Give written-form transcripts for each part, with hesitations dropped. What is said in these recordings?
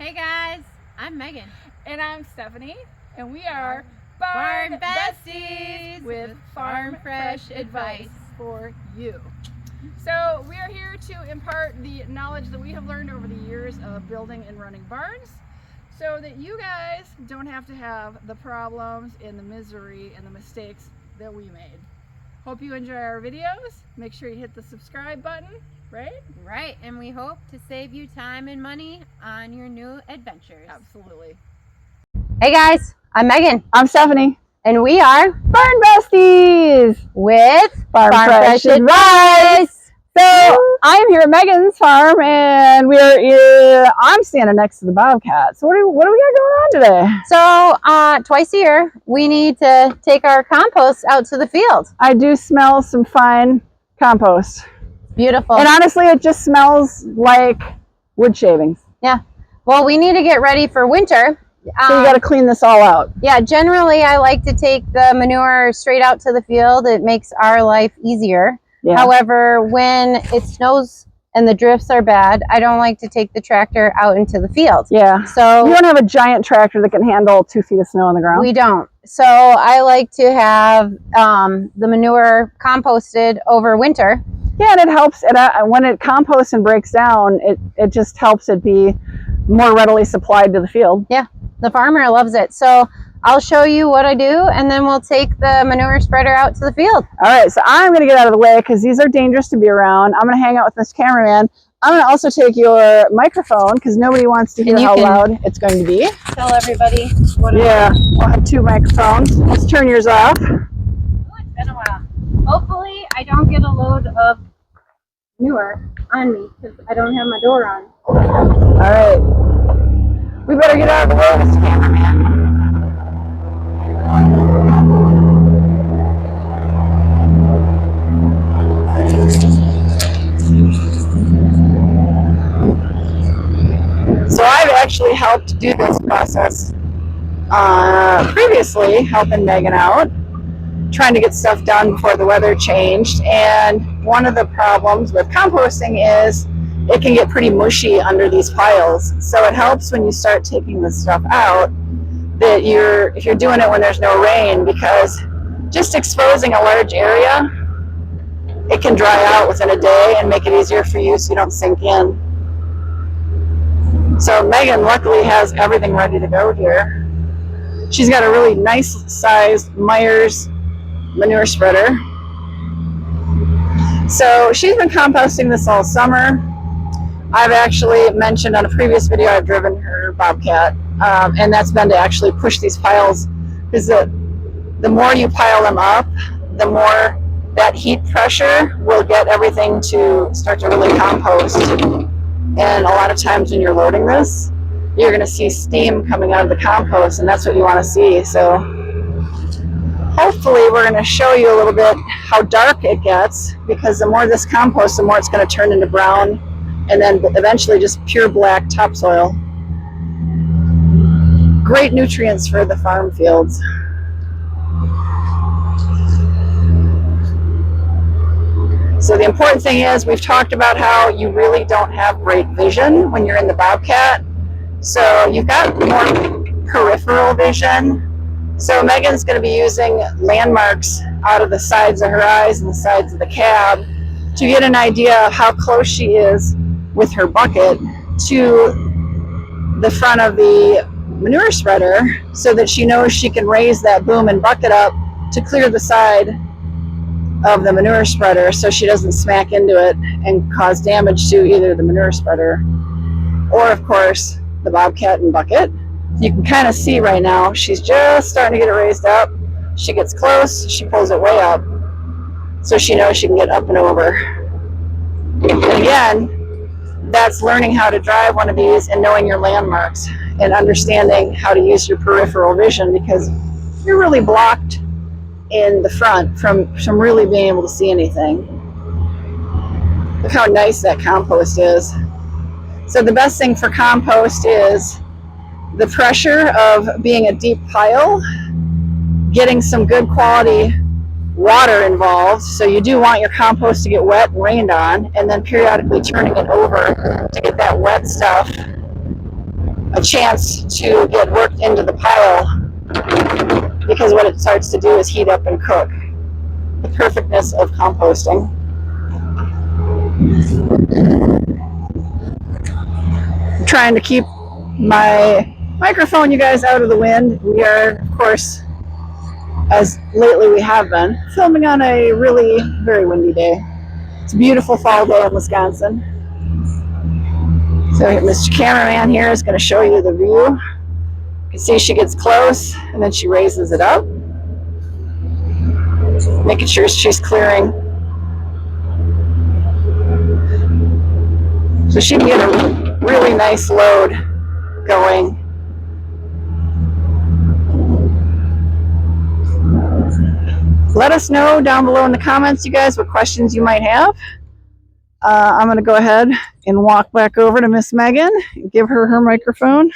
Hey guys, I'm Megan. And I'm Stephanie. And we are Barnbesties with farm fresh advice for you. So we are here to impart the knowledge that we have learned over the years of building and running barns so that you guys don't have to have the problems and the misery and the mistakes that we made. Hope you enjoy our videos. Make sure you hit the subscribe button, right? Right, and we hope to save you time and money on your new adventures. Absolutely. Hey guys, I'm Megan. I'm Stephanie. And we are Barnbesties with Farm Fresh Advice. So I'm here at Megan's farm, and I'm standing next to the Bobcat. So what do we got going on today? So twice a year, we need to take our compost out to the field. I do smell some fine compost. Beautiful. And honestly, it just smells like wood shavings. Yeah. Well, we need to get ready for winter. So you got to clean this all out. Yeah, generally I like to take the manure straight out to the field. It makes our life easier. Yeah. However, when it snows and the drifts are bad, I don't like to take the tractor out into the field. Yeah. So you don't have a giant tractor that can handle 2 feet of snow on the ground? We don't. So I like to have the manure composted over winter. Yeah, and it helps. When it composts and breaks down, it just helps it be more readily supplied to the field. Yeah, the farmer loves it. So I'll show you what I do, and then we'll take the manure spreader out to the field. All right, so I'm going to get out of the way because these are dangerous to be around. I'm going to hang out with this cameraman. I'm going to also take your microphone because nobody wants to hear how loud it's going to be. Tell everybody what it is. We'll have 2 microphones. Let's turn yours off. Oh, it's been a while. Hopefully I don't get a load of manure on me because I don't have my door on. All right. We better get out of the way, Mr. Cameraman. So I've actually helped do this process previously, helping Megan out, trying to get stuff done before the weather changed. And one of the problems with composting is it can get pretty mushy under these piles. So it helps when you start taking this stuff out that if you're doing it when there's no rain, because just exposing a large area, it can dry out within a day and make it easier for you so you don't sink in. So Megan luckily has everything ready to go here. She's got a really nice sized Myers manure spreader. So she's been composting this all summer. I've actually mentioned on a previous video I've driven her Bobcat, and that's been to actually push these piles, because the more you pile them up, the more that heat pressure will get everything to start to really compost. And a lot of times when you're loading this, you're going to see steam coming out of the compost, and that's what you want to see. So hopefully we're going to show you a little bit how dark it gets, because the more this compost, the more it's going to turn into brown, and then eventually just pure black topsoil. Great nutrients for the farm fields. So the important thing is, we've talked about how you really don't have great vision when you're in the Bobcat. So you've got more peripheral vision. So Megan's going to be using landmarks out of the sides of her eyes and the sides of the cab to get an idea of how close she is with her bucket to the front of the manure spreader, so that she knows she can raise that boom and bucket up to clear the side of the manure spreader so she doesn't smack into it and cause damage to either the manure spreader or, of course, the Bobcat and bucket. You can kind of see right now she's just starting to get it raised up. She gets close, she pulls it way up so she knows she can get up and over. And again, that's learning how to drive one of these and knowing your landmarks and understanding how to use your peripheral vision, because you're really blocked in the front from really being able to see anything. Look how nice that compost is. So the best thing for compost is the pressure of being a deep pile, getting some good quality water involved. So you do want your compost to get wet and rained on, and then periodically turning it over to get that wet stuff a chance to get worked into the pile, because what it starts to do is heat up and cook. The perfectness of composting. I'm trying to keep my microphone, you guys, out of the wind. We are, of course, as lately we have been, filming on a really very windy day. It's a beautiful fall day in Wisconsin. So Mr. Cameraman here is going to show you the view. You can see she gets close and then she raises it up, making sure she's clearing. So she can get a really nice load going. Let us know down below in the comments, you guys, what questions you might have. I'm going to go ahead and walk back over to Miss Megan and give her her microphone.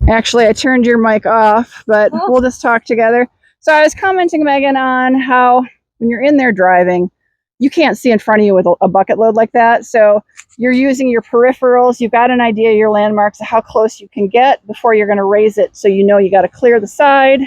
Actually, I turned your mic off, but we'll just talk together. So I was commenting, Megan, on how when you're in there driving, you can't see in front of you with a bucket load like that. So you're using your peripherals. You've got an idea of your landmarks of how close you can get before you're going to raise it. So you know you got to clear the side.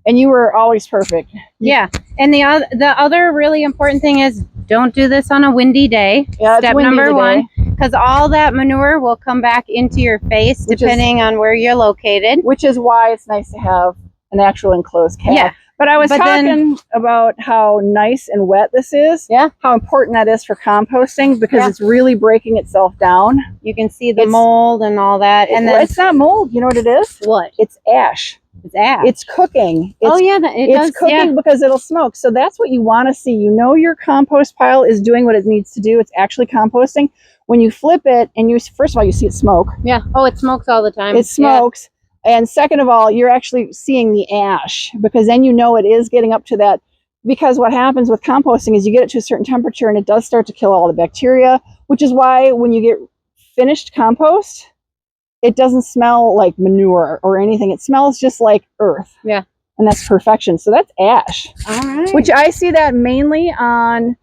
And you were always perfect. Yeah. And the other really important thing is don't do this on a windy day. Yeah, Step number one, because all that manure will come back into your face depending on where you're located. Which is why it's nice to have an actual enclosed cab. Yeah. But I was talking about how nice and wet this is. Yeah. How important that is for composting, because it's really breaking itself down. You can see the mold and all that. And then it's not mold. You know what it is? What? It's ash. It's ash. It's cooking. It's cooking because it'll smoke. So that's what you want to see. You know your compost pile is doing what it needs to do. It's actually composting. When you flip it and first of all, you see it smoke. Yeah. Oh, it smokes all the time. It smokes. Yeah. And second of all, you're actually seeing the ash, because then you know it is getting up to that. Because what happens with composting is you get it to a certain temperature and it does start to kill all the bacteria, which is why when you get finished compost, it doesn't smell like manure or anything. It smells just like earth. Yeah. And that's perfection. So that's ash. All right. Which I see that mainly on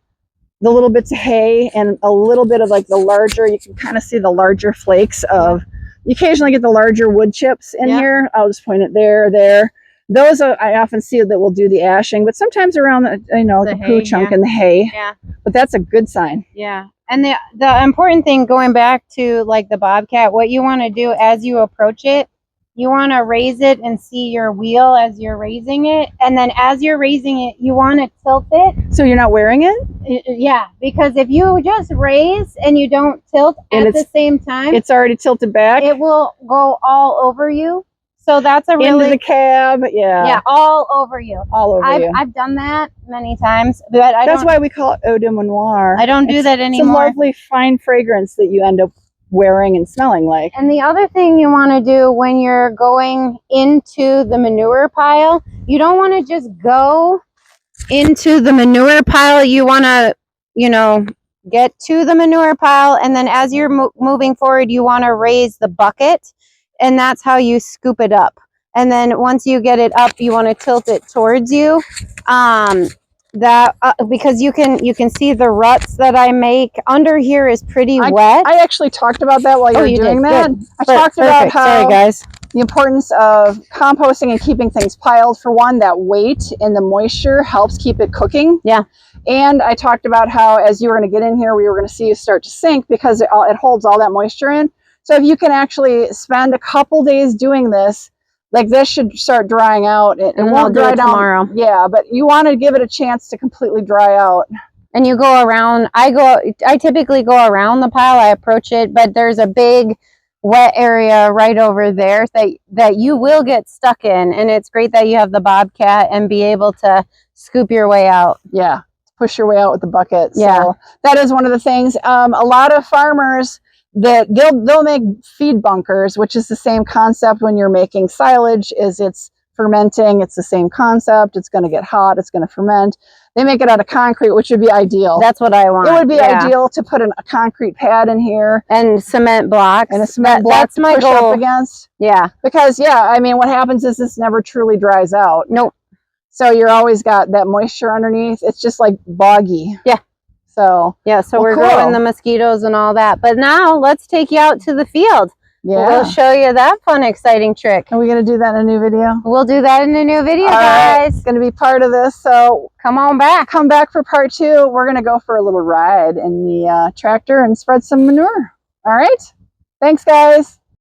the little bits of hay and a little bit of like the larger, you can kind of see the larger flakes of, you occasionally get the larger wood chips in here. I'll just point it there. Those I often see that will do the ashing, but sometimes around the poo chunk and the hay. Yeah. But that's a good sign. Yeah. And the important thing, going back to like the Bobcat, what you want to do as you approach it, you want to raise it and see your wheel as you're raising it. And then as you're raising it, you want to tilt it. So you're not wearing it? Yeah. Because if you just raise and you don't tilt at the same time, it's already tilted back. It will go all over you. So that's a really... Into the cab, Yeah, all over you. All over you. I've done that many times, but that's why we call it eau de manoir. I don't do that anymore. It's a lovely fine fragrance that you end up wearing and smelling like. And the other thing you want to do when you're going into the manure pile, you don't want to just go into the manure pile. You want to, get to the manure pile, and then as you're moving forward, you want to raise the bucket. And that's how you scoop it up. And then once you get it up, you want to tilt it towards you. Because you can see the ruts that I make. Under here is pretty wet. I actually talked about that while you were doing that. Good. I talked about how Sorry, guys. The importance of composting and keeping things piled. For one, that weight and the moisture helps keep it cooking. Yeah. And I talked about how as you were going to get in here, we were going to see you start to sink because it holds all that moisture in. So if you can actually spend a couple days doing this, like this should start drying out. It won't dry down tomorrow. Yeah, but you want to give it a chance to completely dry out. And you go around. I typically go around the pile. I approach it, but there's a big wet area right over there that you will get stuck in. And it's great that you have the Bobcat and be able to scoop your way out. Yeah, push your way out with the bucket. Yeah. So that is one of the things. A lot of farmers, they'll make feed bunkers, which is the same concept when you're making silage. It's fermenting. It's the same concept. It's going to get hot. It's going to ferment. They make it out of concrete, which would be ideal. That's what I want. It would be ideal to put a concrete pad in here and cement blocks. And a cement block that's to my push goal. up against. Yeah. Because I mean, what happens is this never truly dries out. Nope. So you're always got that moisture underneath. It's just like boggy. Yeah. So Yeah, so Well, we're cool. growing the mosquitoes and all that. But now let's take you out to the field. yeah. We'll show you that fun, exciting trick. Are we going to do that in a new video? We'll do that in a new video, All right. guys. It's going to be part of this. So Come on back. come back for part 2. We're going to go for a little ride in the tractor and spread some manure. All right. Thanks, guys.